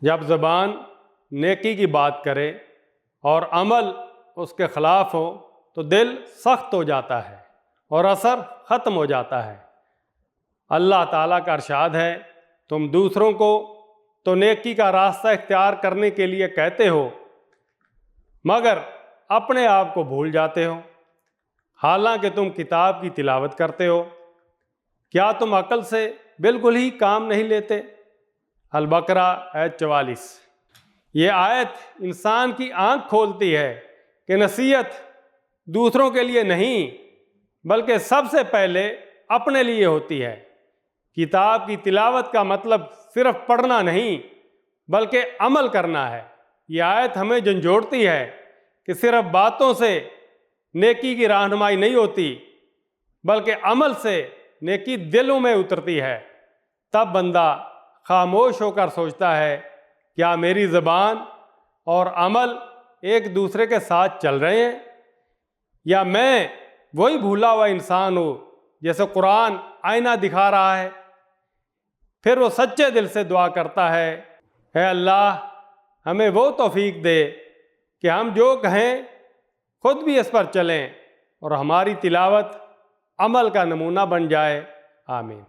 جب زبان نیکی کی بات کرے اور عمل اس کے خلاف ہو تو دل سخت ہو جاتا ہے اور اثر ختم ہو جاتا ہے۔ اللہ تعالیٰ کا ارشاد ہے، تم دوسروں کو تو نیکی کا راستہ اختیار کرنے کے لیے کہتے ہو مگر اپنے آپ کو بھول جاتے ہو، حالانکہ تم کتاب کی تلاوت کرتے ہو۔ کیا تم عقل سے بالکل ہی کام نہیں لیتے؟ البقرہ آیت 44۔ یہ آیت انسان کی آنکھ کھولتی ہے کہ نصیحت دوسروں کے لیے نہیں بلکہ سب سے پہلے اپنے لیے ہوتی ہے۔ کتاب کی تلاوت کا مطلب صرف پڑھنا نہیں بلکہ عمل کرنا ہے۔ یہ آیت ہمیں جھنجھوڑتی ہے کہ صرف باتوں سے نیکی کی رہنمائی نہیں ہوتی بلکہ عمل سے نیکی دلوں میں اترتی ہے۔ تب بندہ خاموش ہو کر سوچتا ہے، کیا میری زبان اور عمل ایک دوسرے کے ساتھ چل رہے ہیں، یا میں وہی بھولا ہوا انسان ہوں جیسے قرآن آئینہ دکھا رہا ہے؟ پھر وہ سچے دل سے دعا کرتا ہے، اے اللہ ہمیں وہ توفیق دے کہ ہم جو کہیں خود بھی اس پر چلیں اور ہماری تلاوت عمل کا نمونہ بن جائے۔ آمین۔